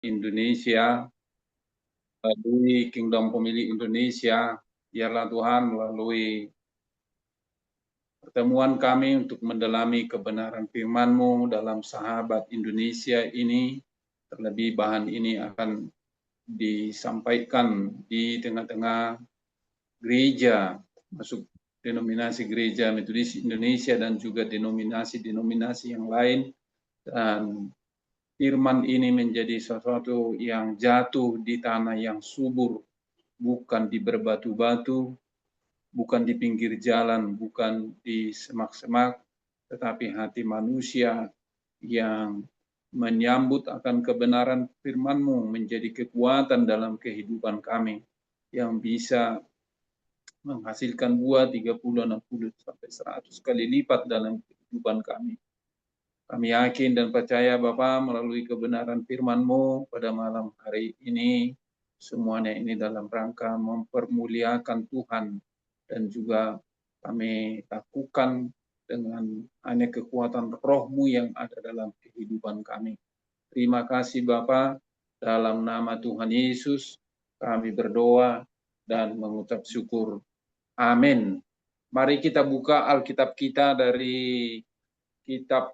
Indonesia, melalui Kingdom Pemilih Indonesia. Biarlah Tuhan melalui pertemuan kami untuk mendalami kebenaran firman-Mu dalam sahabat Indonesia ini. Terlebih bahan ini akan disampaikan di tengah-tengah gereja, masuk denominasi Gereja Metodis Indonesia dan juga denominasi-denominasi yang lain. Dan firman ini menjadi sesuatu yang jatuh di tanah yang subur, bukan di berbatu-batu, bukan di pinggir jalan, bukan di semak-semak, tetapi hati manusia yang menyambut akan kebenaran firman-Mu menjadi kekuatan dalam kehidupan kami, yang bisa menghasilkan buah 30, 60, sampai 100 kali lipat dalam kehidupan kami. Kami yakin dan percaya Bapa melalui kebenaran firman-Mu pada malam hari ini, semuanya ini dalam rangka mempermuliakan Tuhan, dan juga kami lakukan dengan hanya kekuatan roh-Mu yang ada dalam kehidupan kami. Terima kasih Bapa, dalam nama Tuhan Yesus kami berdoa dan mengucap syukur. Amin. Mari kita buka Alkitab kita dari kitab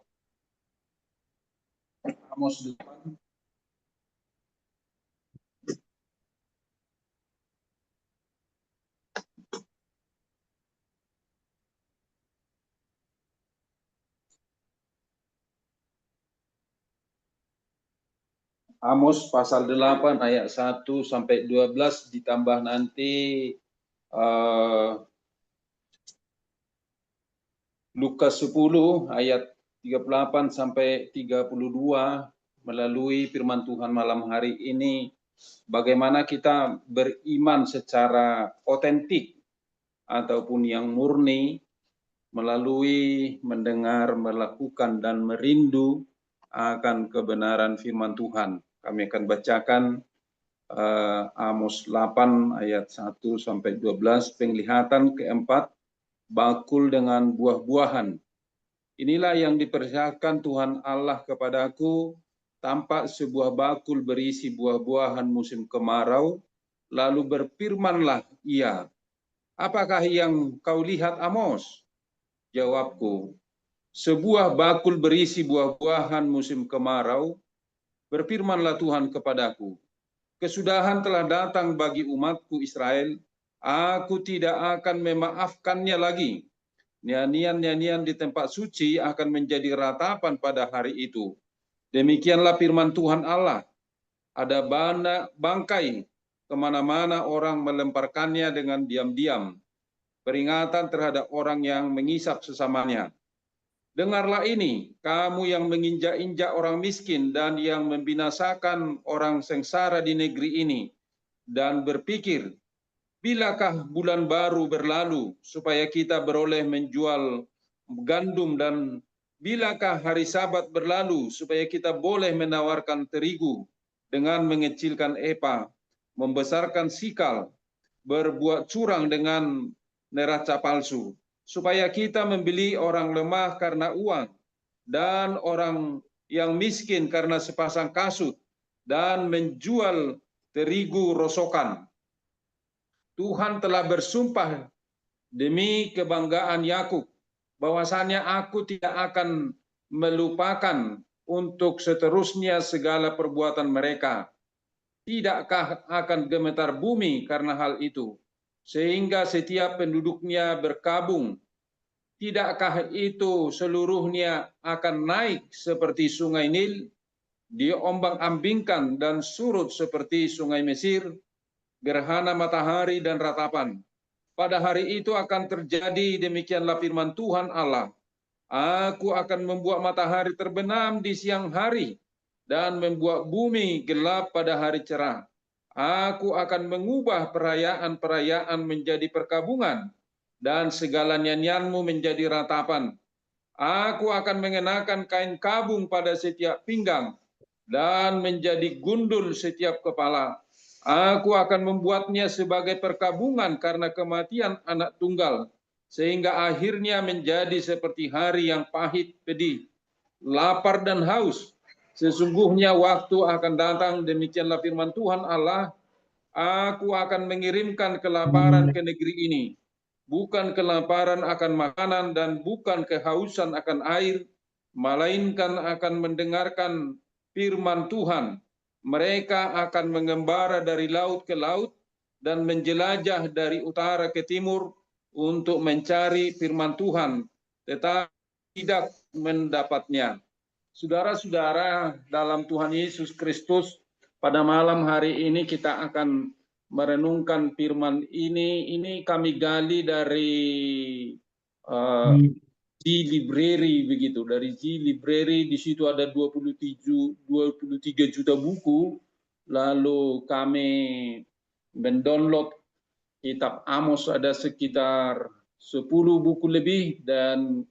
Amos 8. Amos pasal 8 ayat 1 sampai 12 ditambah nanti Lukas 10 ayat 38 sampai 32. Melalui firman Tuhan malam hari ini, bagaimana kita beriman secara otentik ataupun yang murni melalui mendengar, melakukan, dan merindu akan kebenaran firman Tuhan. Kami akan bacakan Amos 8 ayat 1 sampai 12, penglihatan keempat, bakul dengan buah-buahan. Inilah yang dipersiapkan Tuhan Allah kepadaku, tampak sebuah bakul berisi buah-buahan musim kemarau, lalu berfirmanlah ia, apakah yang kau lihat Amos? Jawabku, sebuah bakul berisi buah-buahan musim kemarau. Berfirmanlah Tuhan kepadaku, kesudahan telah datang bagi umatku Israel, aku tidak akan memaafkannya lagi. Nyanyian-nyanyian di tempat suci akan menjadi ratapan pada hari itu. Demikianlah firman Tuhan Allah. Ada bangkai kemana-mana orang melemparkannya dengan diam-diam. Peringatan terhadap orang yang mengisap sesamanya. Dengarlah ini, kamu yang menginjak-injak orang miskin dan yang membinasakan orang sengsara di negeri ini, dan berpikir, bilakah bulan baru berlalu supaya kita beroleh menjual gandum, dan bilakah hari Sabat berlalu supaya kita boleh menawarkan terigu dengan mengecilkan epa, membesarkan sikal, berbuat curang dengan neraca palsu, supaya kita membeli orang lemah karena uang, dan orang yang miskin karena sepasang kasut, dan menjual terigu rosokan. Tuhan telah bersumpah demi kebanggaan Yakub, bahwasannya aku tidak akan melupakan untuk seterusnya segala perbuatan mereka. Tidakkah akan gemetar bumi karena hal itu, sehingga setiap penduduknya berkabung? Tidakkah itu seluruhnya akan naik seperti sungai Nil, diombang-ambingkan dan surut seperti sungai Mesir, gerhana matahari dan ratapan? Pada hari itu akan terjadi, demikianlah firman Tuhan Allah, aku akan membuat matahari terbenam di siang hari, dan membuat bumi gelap pada hari cerah. Aku akan mengubah perayaan-perayaan menjadi perkabungan, dan segala nyanyianmu menjadi ratapan. Aku akan mengenakan kain kabung pada setiap pinggang, dan menjadi gundul setiap kepala. Aku akan membuatnya sebagai perkabungan karena kematian anak tunggal, sehingga akhirnya menjadi seperti hari yang pahit pedih, lapar dan haus, Sesungguhnya waktu akan datang, demikianlah firman Tuhan Allah, aku akan mengirimkan kelaparan ke negeri ini. Bukan kelaparan akan makanan dan bukan kehausan akan air, melainkan akan mendengarkan firman Tuhan. Mereka akan mengembara dari laut ke laut dan menjelajah dari utara ke timur untuk mencari firman Tuhan, tetapi tidak mendapatnya. Saudara-saudara dalam Tuhan Yesus Kristus, pada malam hari ini kita akan merenungkan firman ini. Ini kami gali dari G Library begitu. Dari G Library di situ ada 23 juta buku. Lalu kami mendownload kitab Amos ada sekitar 10 buku lebih dan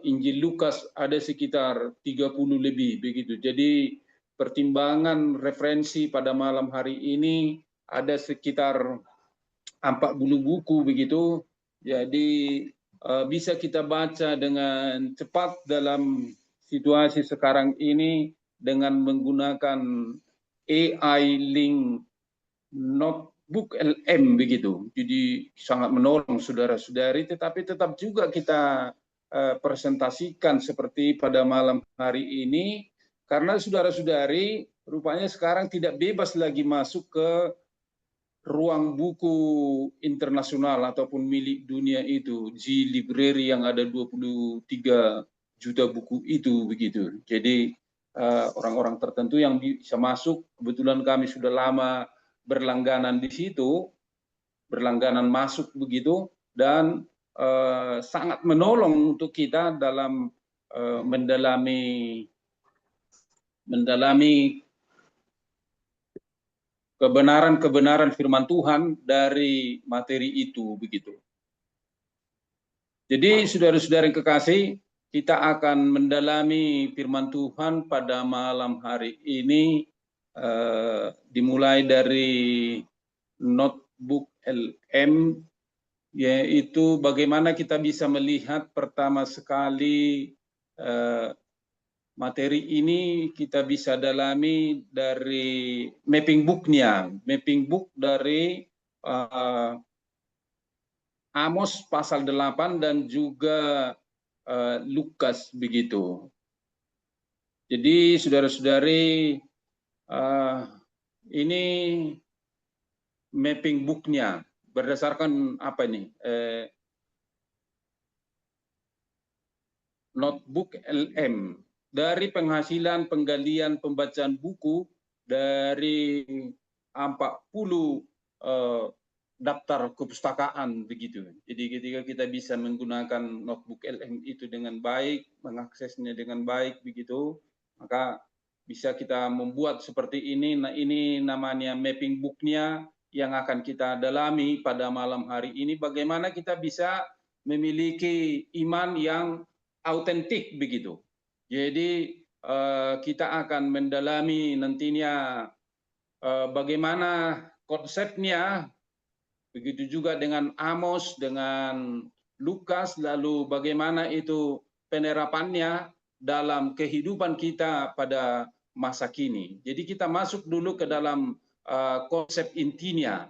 Injil Lukas ada sekitar 30 lebih begitu. Jadi pertimbangan referensi pada malam hari ini ada sekitar 40 buku begitu. Jadi bisa kita baca dengan cepat dalam situasi sekarang ini dengan menggunakan AI link notebook LM begitu. Jadi sangat menolong saudara-saudari, tetapi tetap juga kita presentasikan seperti pada malam hari ini, karena saudara-saudari rupanya sekarang tidak bebas lagi masuk ke ruang buku internasional ataupun milik dunia itu, G Library yang ada 23 juta buku itu begitu. Jadi orang-orang tertentu yang bisa masuk, kebetulan kami sudah lama berlangganan di situ, berlangganan masuk begitu, dan sangat menolong untuk kita dalam mendalami kebenaran-kebenaran firman Tuhan dari materi itu begitu. Jadi saudara-saudara yang kekasih, kita akan mendalami firman Tuhan pada malam hari ini dimulai dari notebook LM, yaitu bagaimana kita bisa melihat pertama sekali materi ini kita bisa dalami dari mapping booknya, mapping book dari Amos pasal 8 dan juga Lukas begitu. Jadi saudara-saudari, ini mapping booknya berdasarkan apa ini? Notebook LM. Dari penghasilan penggalian pembacaan buku dari 40 daftar kepustakaan begitu. Jadi ketika kita bisa menggunakan notebook LM itu dengan baik, mengaksesnya dengan baik begitu, maka bisa kita membuat seperti ini. Nah, ini namanya mapping booknya yang akan kita dalami pada malam hari ini. Bagaimana kita bisa memiliki iman yang autentik begitu. Jadi kita akan mendalami nantinya bagaimana konsepnya, begitu juga dengan Amos, dengan Lukas, lalu bagaimana itu penerapannya dalam kehidupan kita pada masa kini. Jadi kita masuk dulu ke dalam konsep intinya.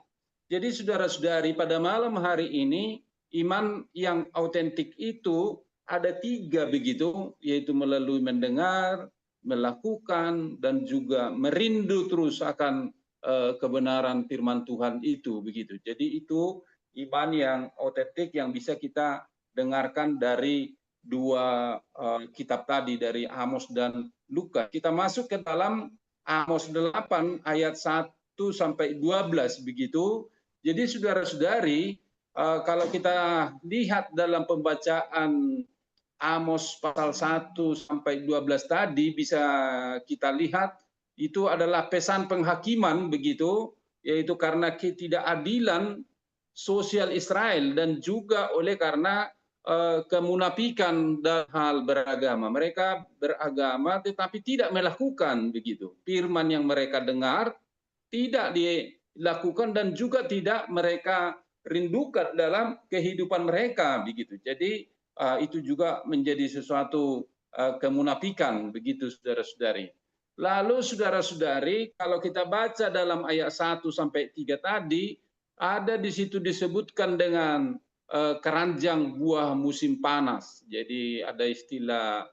Jadi saudara-saudari, pada malam hari ini iman yang autentik itu ada 3 begitu, yaitu melalui mendengar, melakukan, dan juga merindu terus akan kebenaran firman Tuhan itu begitu. Jadi itu iman yang autentik yang bisa kita dengarkan dari 2 kitab tadi, dari Amos dan Lukas. Kita masuk ke dalam Amos 8 ayat 1 sampai 12 begitu. Jadi saudara-saudari, kalau kita lihat dalam pembacaan Amos pasal 1 sampai 12 tadi, bisa kita lihat itu adalah pesan penghakiman begitu, yaitu karena ketidakadilan sosial Israel dan juga oleh karena kemunafikan dalam hal beragama. Mereka beragama tetapi tidak melakukan begitu. Firman yang mereka dengar tidak dilakukan dan juga tidak mereka rindukan dalam kehidupan mereka begitu. Jadi itu juga menjadi sesuatu kemunafikan begitu saudara-saudari. Lalu saudara-saudari, kalau kita baca dalam ayat 1 sampai 3 tadi, ada di situ disebutkan dengan keranjang buah musim panas. Jadi ada istilah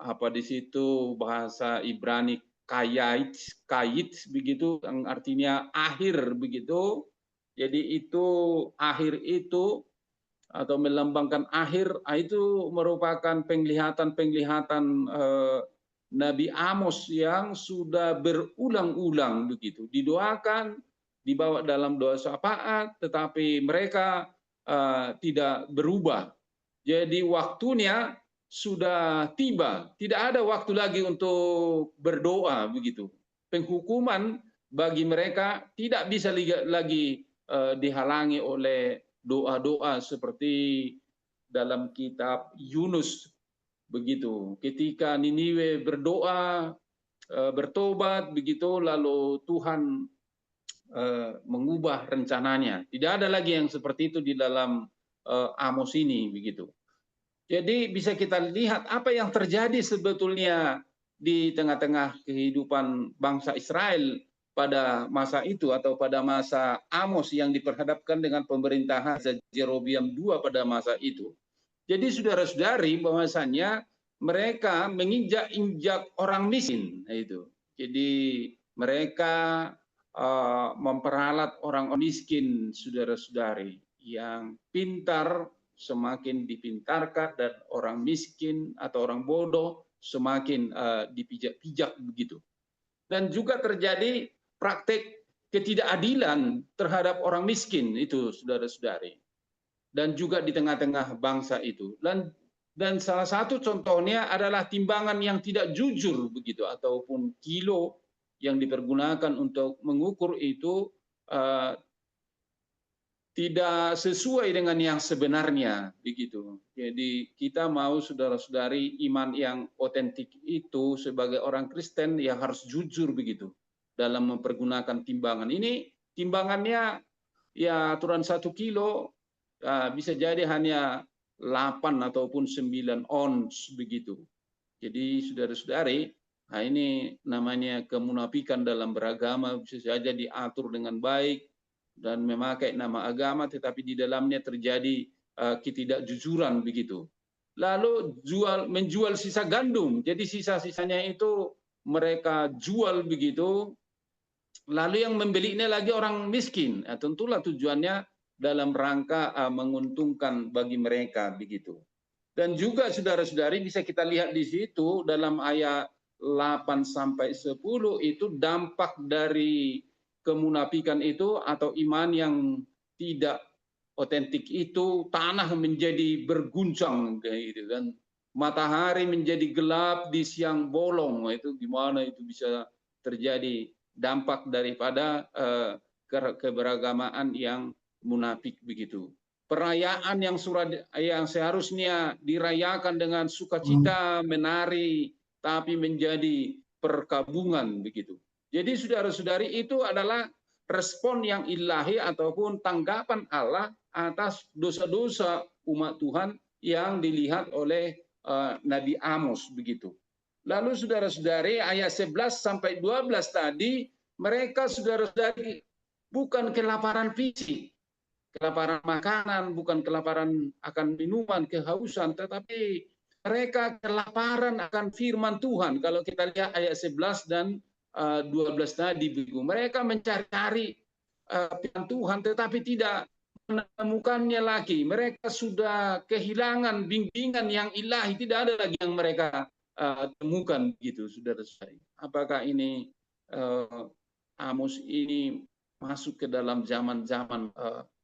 apa di situ bahasa Ibrani kayit begitu, yang artinya akhir begitu. Jadi itu akhir itu atau melambangkan akhir, itu merupakan penglihatan-penglihatan Nabi Amos yang sudah berulang-ulang begitu didoakan, dibawa dalam doa syafaat, tetapi mereka tidak berubah. Jadi waktunya sudah tiba, tidak ada waktu lagi untuk berdoa begitu. Penghukuman bagi mereka tidak bisa lagi dihalangi oleh doa-doa seperti dalam kitab Yunus begitu. Ketika Niniwe berdoa, bertobat begitu, lalu Tuhan mengubah rencananya. Tidak ada lagi yang seperti itu di dalam Amos ini begitu. Jadi bisa kita lihat apa yang terjadi sebetulnya di tengah-tengah kehidupan bangsa Israel pada masa itu atau pada masa Amos yang diperhadapkan dengan pemerintahan Jerobeam II pada masa itu. Jadi saudara-saudari bahwasanya mereka menginjak-injak orang miskin itu. Jadi mereka memperalat orang miskin, saudara-saudari, yang pintar semakin dipintarkan dan orang miskin atau orang bodoh semakin dipijak-pijak begitu. Dan juga terjadi praktek ketidakadilan terhadap orang miskin itu, saudara-saudari. Dan juga di tengah-tengah bangsa itu. Dan salah satu contohnya adalah timbangan yang tidak jujur begitu, ataupun kilo yang dipergunakan untuk mengukur itu tidak sesuai dengan yang sebenarnya begitu. Jadi kita mau saudara-saudari iman yang otentik itu sebagai orang Kristen ya harus jujur begitu dalam mempergunakan timbangan. Ini timbangannya ya aturan 1 kilo bisa jadi hanya 8 ataupun 9 ons begitu. Jadi saudara-saudari, nah ini namanya kemunafikan dalam beragama, bisa saja diatur dengan baik dan memakai nama agama, tetapi di dalamnya terjadi ketidakjujuran begitu. Lalu menjual sisa gandum, jadi sisa-sisanya itu mereka jual begitu. Lalu yang membelinya lagi orang miskin. Nah, tentulah tujuannya dalam rangka menguntungkan bagi mereka begitu. Dan juga saudara-saudari bisa kita lihat di situ dalam ayat 8 sampai 10 itu dampak dari kemunafikan itu atau iman yang tidak otentik itu, tanah menjadi berguncang kayak gitu kan. Matahari menjadi gelap di siang bolong. Itu gimana itu bisa terjadi dampak daripada keberagamaan yang munafik begitu. Perayaan yang seharusnya dirayakan dengan sukacita, menari, tapi menjadi perkabungan begitu. Jadi saudara-saudari itu adalah respon yang ilahi ataupun tanggapan Allah atas dosa-dosa umat Tuhan yang dilihat oleh Nabi Amos begitu. Lalu saudara-saudari ayat 11 sampai 12 tadi, mereka saudara-saudari bukan kelaparan fisik, kelaparan makanan, bukan kelaparan akan minuman, kehausan, tetapi mereka kelaparan akan firman Tuhan. Kalau kita lihat ayat 11 dan 12 tadi, mereka mencari-cari firman Tuhan, tetapi tidak menemukannya lagi. Mereka sudah kehilangan bimbingan yang ilahi, tidak ada lagi yang mereka temukan gitu, saudara-saudari. Apakah ini Amos ini masuk ke dalam zaman-zaman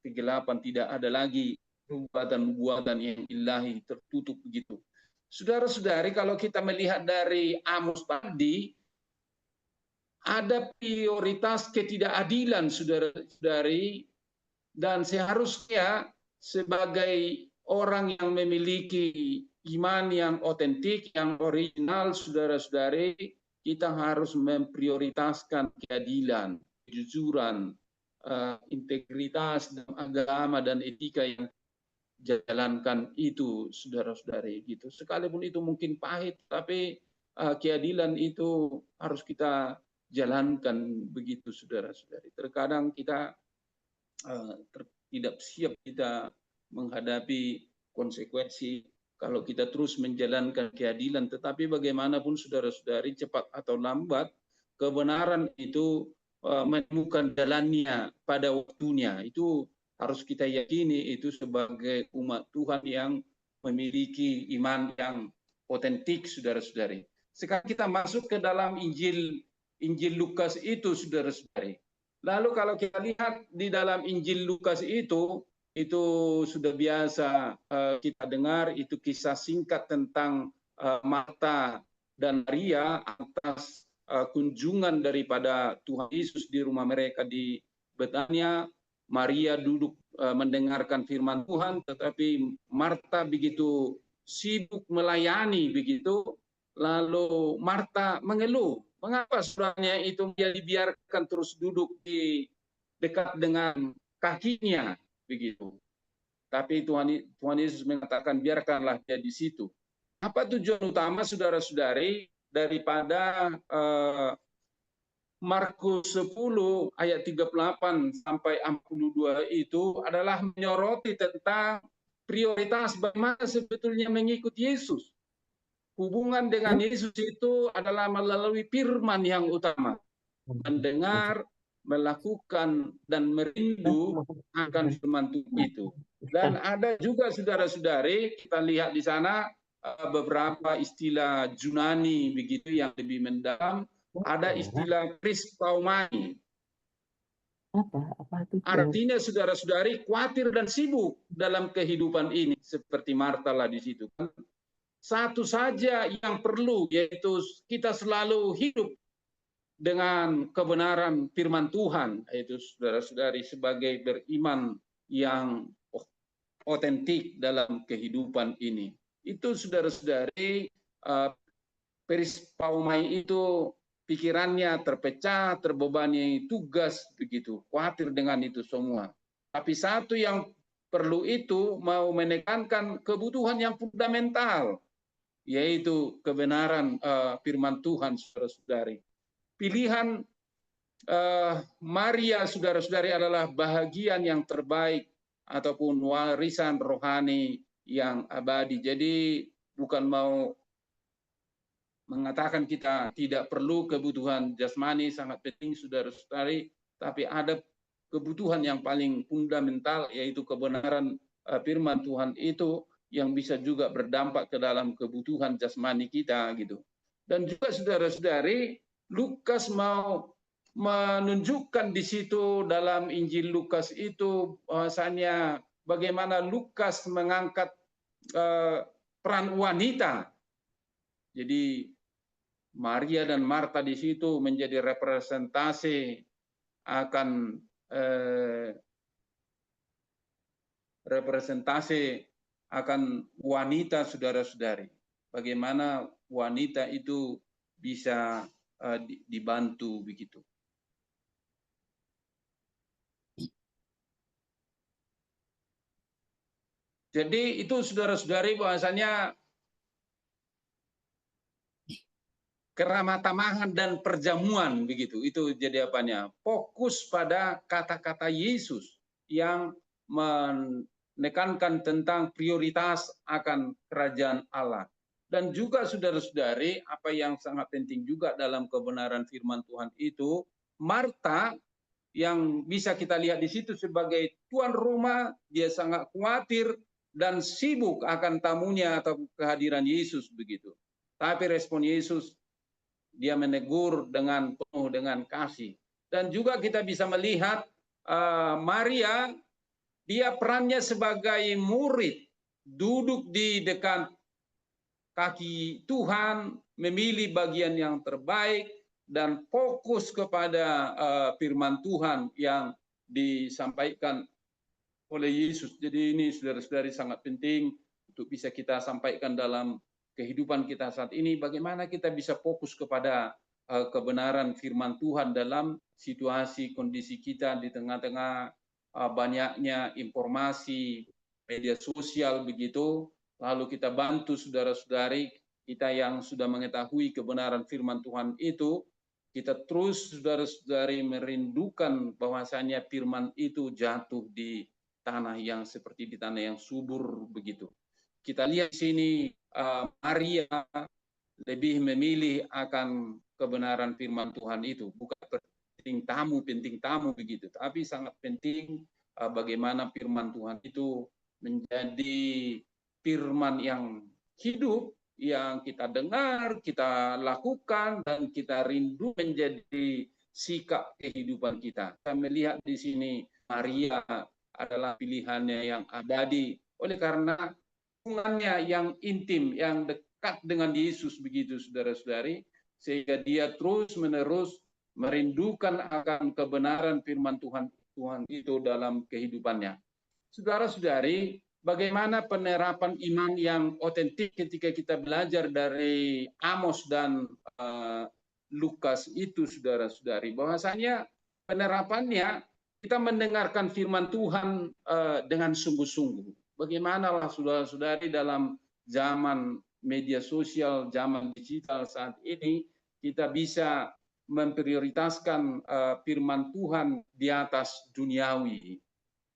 kegelapan, tidak ada lagi nubuatan-nubuatan yang ilahi tertutup begitu. Saudara-saudari, kalau kita melihat dari Amos tadi, ada prioritas ketidakadilan, saudara-saudari, dan seharusnya sebagai orang yang memiliki iman yang otentik, yang original, saudara-saudari, kita harus memprioritaskan keadilan, kejujuran, integritas dalam agama dan etika yang jalankan itu, saudara-saudari gitu. Sekalipun itu mungkin pahit, tapi keadilan itu harus kita jalankan begitu, saudara-saudari. Terkadang kita tidak siap kita menghadapi konsekuensi kalau kita terus menjalankan keadilan. Tetapi bagaimanapun saudara-saudari, cepat atau lambat kebenaran itu menemukan jalannya pada waktunya. Itu harus kita yakini, itu sebagai umat Tuhan yang memiliki iman yang otentik, saudara-saudari. Sekarang kita masuk ke dalam Injil Lukas itu, saudara-saudari. Lalu kalau kita lihat di dalam Injil Lukas itu sudah biasa kita dengar, itu kisah singkat tentang Marta dan Maria atas kunjungan daripada Tuhan Yesus di rumah mereka di Betania. Maria duduk mendengarkan firman Tuhan, tetapi Marta begitu sibuk melayani begitu. Lalu Marta mengeluh, mengapa saudaranya itu dia dibiarkan terus duduk di dekat dengan kakinya begitu. Tapi Tuhan Yesus mengatakan biarkanlah dia di situ. Apa tujuan utama, saudara-saudari, daripada Markus 10 ayat 38 sampai 42 itu adalah menyoroti tentang prioritas bagaimana sebetulnya mengikuti Yesus. Hubungan dengan Yesus itu adalah melalui firman yang utama. Mendengar, melakukan, dan merindu akan firman Tuhan itu. Dan ada juga, saudara-saudari, kita lihat di sana beberapa istilah Yunani begitu yang lebih mendalam. Ada istilah krispaumai. Artinya, saudara-saudari, khawatir dan sibuk dalam kehidupan ini, seperti Marta lah di situ. Satu saja yang perlu, yaitu kita selalu hidup dengan kebenaran firman Tuhan, yaitu saudara-saudari sebagai beriman yang otentik dalam kehidupan ini. Itu, saudara-saudari, perispaumai itu pikirannya terpecah, terbebani tugas begitu, khawatir dengan itu semua. Tapi satu yang perlu itu mau menekankan kebutuhan yang fundamental, yaitu kebenaran firman Tuhan, saudara-saudari. Pilihan Maria, saudara-saudari, adalah bahagian yang terbaik ataupun warisan rohani yang abadi. Jadi bukan mau mengatakan kita tidak perlu kebutuhan jasmani, sangat penting, saudara-saudari, tapi ada kebutuhan yang paling fundamental, yaitu kebenaran firman Tuhan itu yang bisa juga berdampak ke dalam kebutuhan jasmani kita gitu. Dan juga, saudara-saudari, Lukas mau menunjukkan di situ dalam Injil Lukas itu bahwasanya bagaimana Lukas mengangkat peran wanita. Jadi Maria dan Marta di situ menjadi representasi akan wanita, saudara-saudari. Bagaimana wanita itu bisa dibantu begitu. Jadi itu, saudara-saudari, bahwasanya keramatamahan dan perjamuan begitu. Itu jadi apanya? Fokus pada kata-kata Yesus yang menekankan tentang prioritas akan kerajaan Allah. Dan juga, saudara-saudari, apa yang sangat penting juga dalam kebenaran firman Tuhan itu, Marta yang bisa kita lihat di situ sebagai tuan rumah, dia sangat khawatir dan sibuk akan tamunya atau kehadiran Yesus begitu. Tapi respon Yesus, dia menegur dengan penuh dengan kasih. Dan juga kita bisa melihat Maria, dia perannya sebagai murid, duduk di dekat kaki Tuhan, memilih bagian yang terbaik, dan fokus kepada firman Tuhan yang disampaikan oleh Yesus. Jadi ini, saudara-saudari, sangat penting untuk bisa kita sampaikan dalam kehidupan kita saat ini, bagaimana kita bisa fokus kepada kebenaran firman Tuhan dalam situasi kondisi kita di tengah-tengah banyaknya informasi media sosial begitu. Lalu kita bantu, saudara-saudari, kita yang sudah mengetahui kebenaran firman Tuhan itu, kita terus saudara-saudari merindukan bahwasanya firman itu jatuh di tanah yang seperti di tanah yang subur begitu. Kita lihat di sini Maria lebih memilih akan kebenaran firman Tuhan itu, bukan penting tamu begitu, tapi sangat penting bagaimana firman Tuhan itu menjadi firman yang hidup, yang kita dengar, kita lakukan, dan kita rindu menjadi sikap kehidupan kita. Saya melihat di sini Maria adalah pilihannya yang abadi, oleh karena hubungannya yang intim, yang dekat dengan Yesus begitu, saudara-saudari, sehingga dia terus-menerus merindukan akan kebenaran firman Tuhan itu dalam kehidupannya. Saudara-saudari, bagaimana penerapan iman yang otentik ketika kita belajar dari Amos dan Lukas itu, saudara-saudari, bahwasanya penerapannya kita mendengarkan firman Tuhan dengan sungguh-sungguh. Bagaimanalah saudara-saudari dalam zaman media sosial, zaman digital saat ini, kita bisa memprioritaskan firman Tuhan di atas duniawi.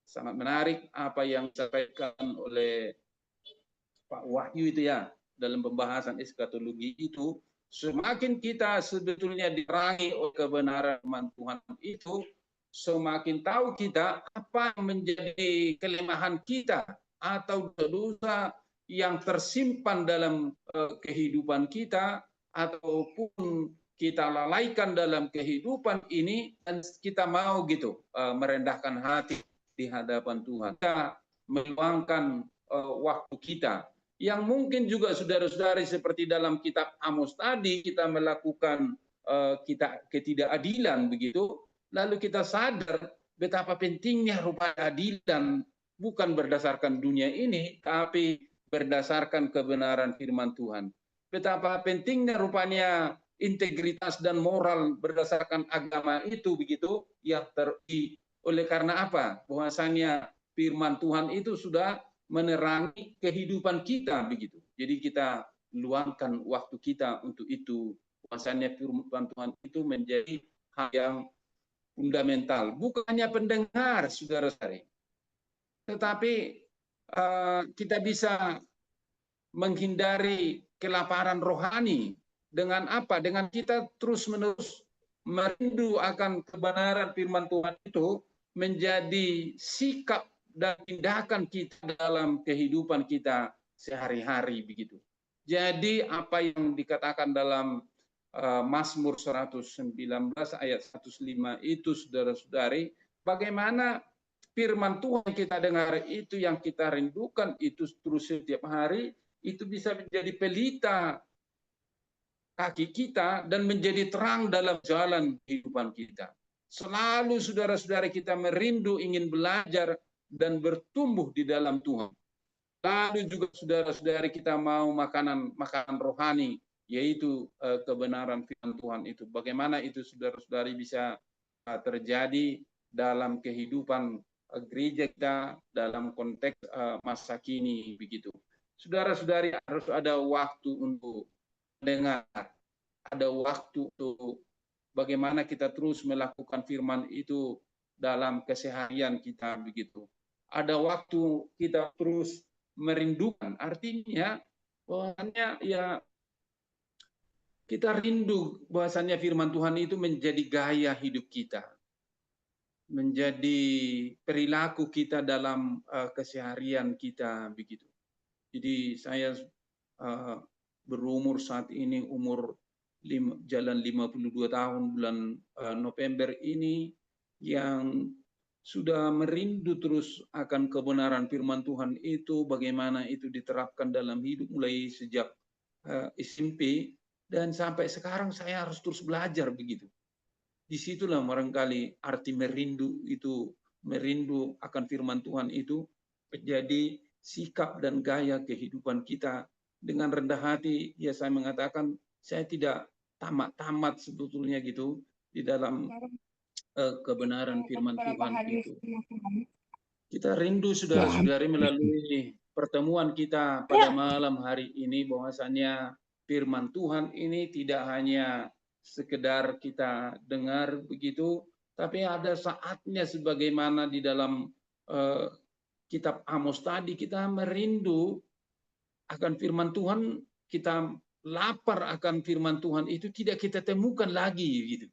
Sangat menarik apa yang disampaikan oleh Pak Wahyu itu ya, dalam pembahasan eskatologi itu, semakin kita sebetulnya diterangi oleh kebenaran firman Tuhan itu, semakin tahu kita apa yang menjadi kelemahan kita atau dosa yang tersimpan dalam kehidupan kita, ataupun kita lalaikan dalam kehidupan ini, dan kita mau gitu merendahkan hati di hadapan Tuhan. Kita meluangkan waktu kita, yang mungkin juga saudara-saudari seperti dalam kitab Amos tadi, kita melakukan kita ketidakadilan begitu, lalu kita sadar betapa pentingnya rupa keadilan, bukan berdasarkan dunia ini, tapi berdasarkan kebenaran firman Tuhan. Betapa pentingnya rupanya integritas dan moral berdasarkan agama itu begitu, yang oleh karena apa? Bahwasanya firman Tuhan itu sudah menerangi kehidupan kita begitu. Jadi kita luangkan waktu kita untuk itu. Bahwasanya firman Tuhan itu menjadi hal yang fundamental, bukan hanya pendengar, saudara-saudari, tetapi kita bisa menghindari kelaparan rohani dengan apa? Dengan kita terus-menerus merindu akan kebenaran firman Tuhan itu menjadi sikap dan tindakan kita dalam kehidupan kita sehari-hari begitu. Jadi apa yang dikatakan dalam Mazmur 119 ayat 105 itu, saudara-saudari, bagaimana firman Tuhan kita dengar itu, yang kita rindukan itu terus setiap hari, itu bisa menjadi pelita kaki kita dan menjadi terang dalam jalan kehidupan kita. Selalu saudara-saudari kita merindu ingin belajar dan bertumbuh di dalam Tuhan. Lalu juga saudara-saudari kita mau makanan rohani, yaitu kebenaran firman Tuhan itu. Bagaimana itu saudara-saudari bisa terjadi dalam kehidupan gereja kita dalam konteks masa kini begitu. Saudara-saudari, harus ada waktu untuk dengar, ada waktu untuk bagaimana kita terus melakukan firman itu dalam keseharian kita begitu. Ada waktu kita terus merindukan, artinya bahwasanya ya kita rindu bahwasanya firman Tuhan itu menjadi gaya hidup kita, menjadi perilaku kita dalam keseharian kita begitu. Jadi saya berumur saat ini umur jalan 52 tahun bulan November ini, yang sudah merindu terus akan kebenaran firman Tuhan itu, bagaimana itu diterapkan dalam hidup mulai sejak SMP dan sampai sekarang saya harus terus belajar begitu. Disitulah barangkali arti merindu itu, merindu akan firman Tuhan itu menjadi sikap dan gaya kehidupan kita. Dengan rendah hati, ya saya mengatakan saya tidak tamat-tamat sebetulnya gitu di dalam kebenaran firman Tuhan itu. Kita rindu saudara-saudari melalui pertemuan kita pada malam hari ini, bahwasanya firman Tuhan ini tidak hanya sekedar kita dengar begitu, tapi ada saatnya sebagaimana di dalam kitab Amos tadi, kita merindu akan firman Tuhan, kita lapar akan firman Tuhan itu tidak kita temukan lagi gitu.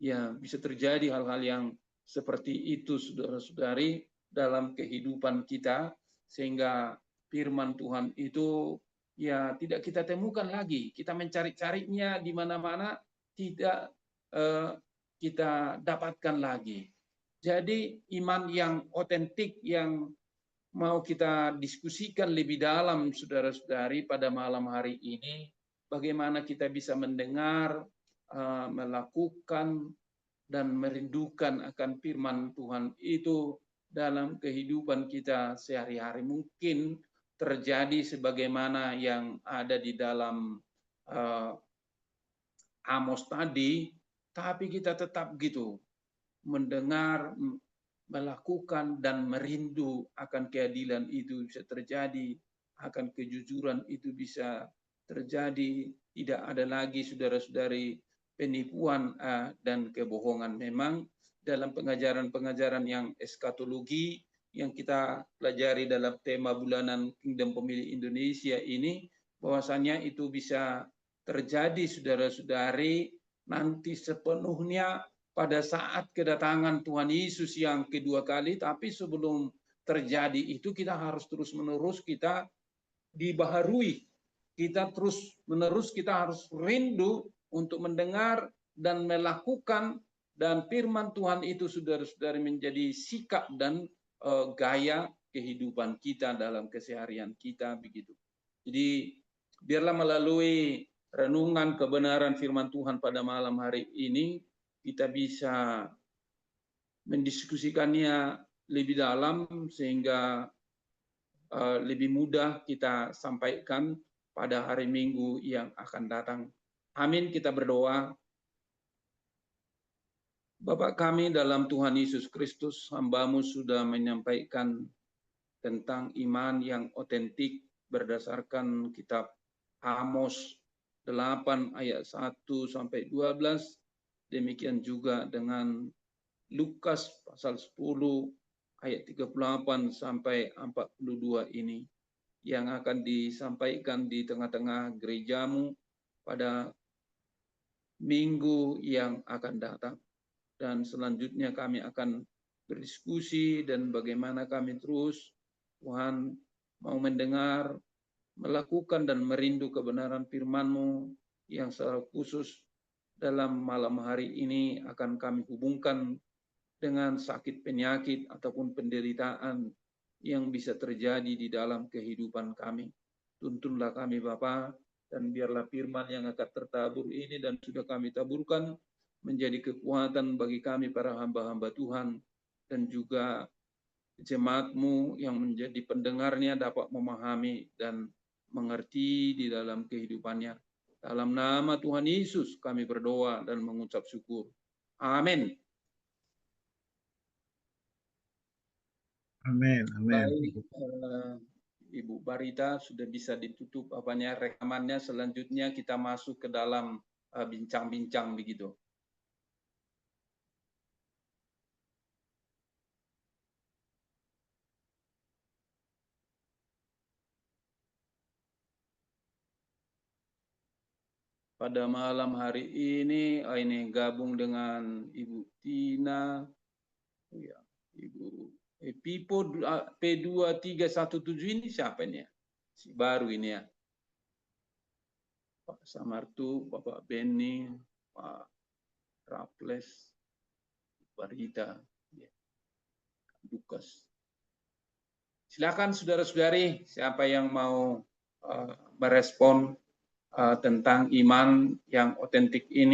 Ya, bisa terjadi hal-hal yang seperti itu saudara-saudari dalam kehidupan kita, sehingga firman Tuhan itu ya tidak kita temukan lagi. Kita mencari-carinya di mana-mana, tidak kita dapatkan lagi. Jadi iman yang otentik yang mau kita diskusikan lebih dalam saudara-saudari pada malam hari ini, bagaimana kita bisa mendengar, melakukan, dan merindukan akan firman Tuhan itu dalam kehidupan kita sehari-hari. Mungkin terjadi sebagaimana yang ada di dalam Amos tadi, tapi kita tetap gitu mendengar, melakukan, dan merindu akan keadilan itu bisa terjadi, akan kejujuran itu bisa terjadi, tidak ada lagi saudara-saudari penipuan dan kebohongan. Memang dalam pengajaran-pengajaran yang eskatologi yang kita pelajari dalam tema bulanan Kingdom Pemilih Indonesia ini, bahwasanya itu bisa terjadi saudara-saudari nanti sepenuhnya pada saat kedatangan Tuhan Yesus yang kedua kali. Tapi sebelum terjadi itu kita harus terus-menerus kita dibaharui. Kita terus-menerus kita harus rindu untuk mendengar dan melakukan, dan firman Tuhan itu saudara-saudari menjadi sikap dan gaya kehidupan kita dalam keseharian kita begitu. Jadi biarlah melalui renungan kebenaran firman Tuhan pada malam hari ini kita bisa mendiskusikannya lebih dalam sehingga lebih mudah kita sampaikan pada hari Minggu yang akan datang. Amin, kita berdoa. Bapa kami dalam Tuhan Yesus Kristus, hamba-Mu sudah menyampaikan tentang iman yang otentik berdasarkan kitab Amos 8 ayat 1 sampai 12. Demikian juga dengan Lukas pasal 10 ayat 38 sampai 42 ini yang akan disampaikan di tengah-tengah gerejamu pada minggu yang akan datang. Dan selanjutnya kami akan berdiskusi dan bagaimana kami terus Tuhan mau mendengar, melakukan dan merindu kebenaran firman-Mu yang secara khusus dalam malam hari ini akan kami hubungkan dengan sakit penyakit ataupun penderitaan yang bisa terjadi di dalam kehidupan kami. Tuntunlah kami Bapa, dan biarlah firman yang akan tertabur ini dan sudah kami taburkan menjadi kekuatan bagi kami para hamba-hamba Tuhan, dan juga jemaat-Mu yang menjadi pendengarnya dapat memahami dan mengerti di dalam kehidupannya. Dalam nama Tuhan Yesus kami berdoa dan mengucap syukur. Amin. Amin. Amin. Baik, Ibu Barita sudah bisa ditutup rekamannya. Selanjutnya kita masuk ke dalam bincang-bincang begitu. Pada malam hari ini gabung dengan Ibu Tina, ya, Ibu Pipo P2317 ini siapa ini ya? Si baru ini ya. Pak Samartu, Bapak Benny, Pak Raples, Barita, ya. Lukas. Silakan saudara-saudari, siapa yang mau merespon tentang iman yang otentik ini.